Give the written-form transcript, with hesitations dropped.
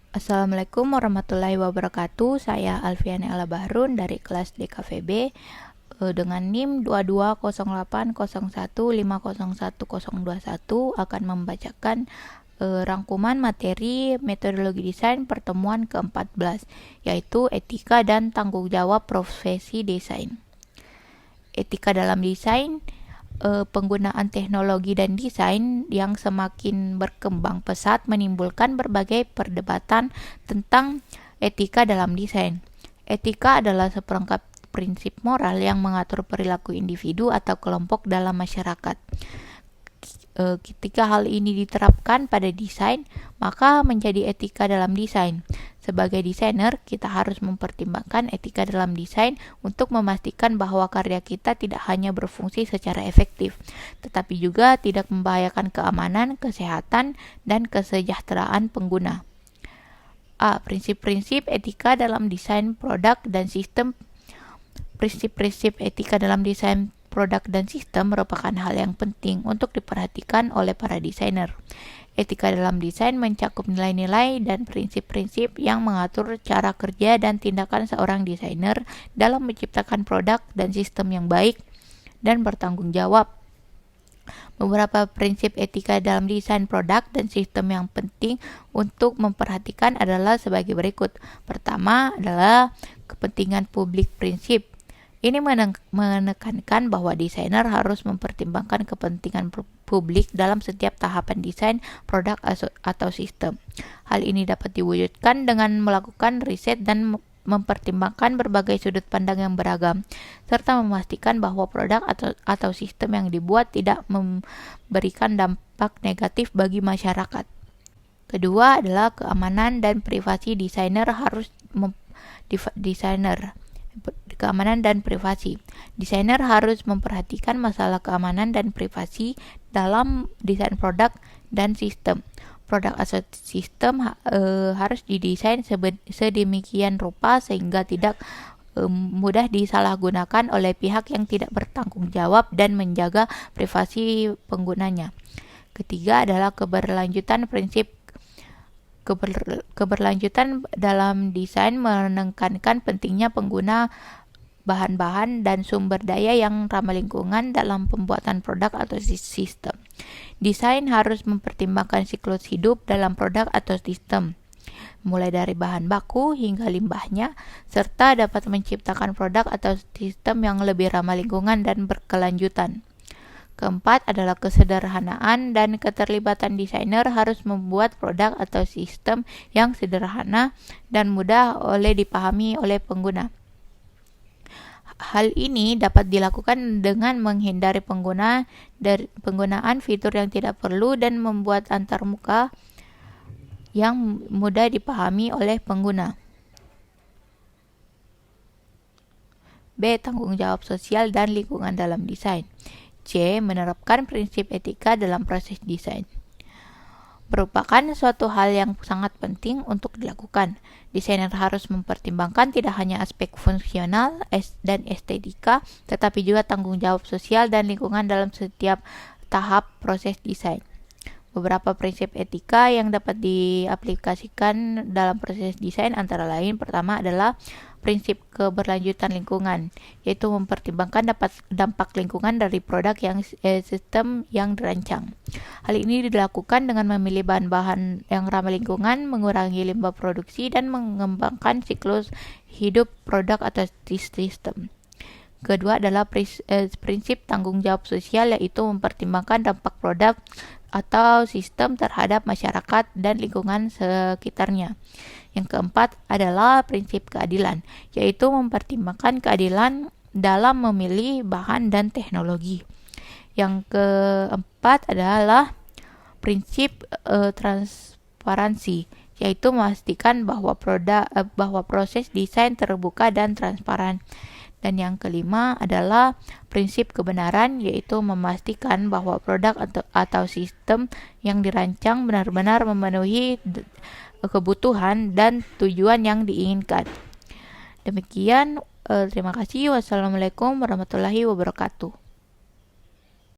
Assalamualaikum warahmatullahi wabarakatuh. Saya Alfiana Ella Bahrun dari kelas DKVB dengan NIM 220801501021 akan membacakan rangkuman materi metodologi desain pertemuan ke-14, yaitu etika dan tanggung jawab profesi desain. Etika dalam desain, penggunaan teknologi dan desain yang semakin berkembang pesat menimbulkan berbagai perdebatan tentang etika dalam desain. Etika adalah seperangkat prinsip moral yang mengatur perilaku individu atau kelompok dalam masyarakat. Ketika hal ini diterapkan pada desain, maka menjadi etika dalam desain. Sebagai desainer, kita harus mempertimbangkan etika dalam desain untuk memastikan bahwa karya kita tidak hanya berfungsi secara efektif, tetapi juga tidak membahayakan keamanan, kesehatan, dan kesejahteraan pengguna. A. Prinsip-prinsip etika dalam desain produk dan sistem. Prinsip-prinsip etika dalam desain produk dan sistem merupakan hal yang penting untuk diperhatikan oleh para desainer. Etika dalam desain mencakup nilai-nilai dan prinsip-prinsip yang mengatur cara kerja dan tindakan seorang desainer dalam menciptakan produk dan sistem yang baik dan bertanggung jawab. Beberapa prinsip etika dalam desain produk dan sistem yang penting untuk memperhatikan adalah sebagai berikut. Pertama adalah kepentingan publik prinsip. Ini menekankan bahwa desainer harus mempertimbangkan kepentingan publik dalam setiap tahapan desain produk atau sistem. Hal ini dapat diwujudkan dengan melakukan riset dan mempertimbangkan berbagai sudut pandang yang beragam, serta memastikan bahwa produk atau sistem yang dibuat tidak memberikan dampak negatif bagi masyarakat. Kedua adalah keamanan dan privasi. Keamanan dan privasi. Desainer harus memperhatikan masalah keamanan dan privasi dalam desain produk dan sistem. Produk atau sistem harus didesain sedemikian rupa sehingga tidak mudah disalahgunakan oleh pihak yang tidak bertanggung jawab dan menjaga privasi penggunanya. Ketiga adalah keberlanjutan. Prinsip keberlanjutan dalam desain menekankan pentingnya pengguna bahan-bahan dan sumber daya yang ramah lingkungan dalam pembuatan produk atau sistem. Desain harus mempertimbangkan siklus hidup dalam produk atau sistem, mulai dari bahan baku hingga limbahnya, serta dapat menciptakan produk atau sistem yang lebih ramah lingkungan dan berkelanjutan. Keempat adalah kesederhanaan dan keterlibatan. Desainer harus membuat produk atau sistem yang sederhana dan mudah dipahami oleh pengguna. Hal ini dapat dilakukan dengan menghindari penggunaan fitur yang tidak perlu dan membuat antarmuka yang mudah dipahami oleh pengguna. B. Tanggung jawab sosial dan lingkungan dalam desain. C. Menerapkan prinsip etika dalam proses desain. Merupakan suatu hal yang sangat penting untuk dilakukan. Desainer harus mempertimbangkan tidak hanya aspek fungsional dan estetika, tetapi juga tanggung jawab sosial dan lingkungan dalam setiap tahap proses desain. Beberapa prinsip etika yang dapat diaplikasikan dalam proses desain antara lain, pertama adalah prinsip keberlanjutan lingkungan, yaitu mempertimbangkan dampak lingkungan dari produk yang sistem yang dirancang. Hal ini dilakukan dengan memilih bahan-bahan yang ramah lingkungan, mengurangi limbah produksi, dan mengembangkan siklus hidup produk atau sistem. Kedua adalah prinsip tanggung jawab sosial, yaitu mempertimbangkan dampak produk atau sistem terhadap masyarakat dan lingkungan sekitarnya. Yang keempat adalah prinsip keadilan, yaitu mempertimbangkan keadilan dalam memilih bahan dan teknologi. Yang keempat adalah prinsip transparansi, yaitu memastikan bahwa proses desain terbuka dan transparan. Dan yang kelima adalah prinsip kebenaran, yaitu memastikan bahwa produk atau sistem yang dirancang benar-benar memenuhi kebutuhan dan tujuan yang diinginkan. Demikian, terima kasih. Wassalamualaikum warahmatullahi wabarakatuh.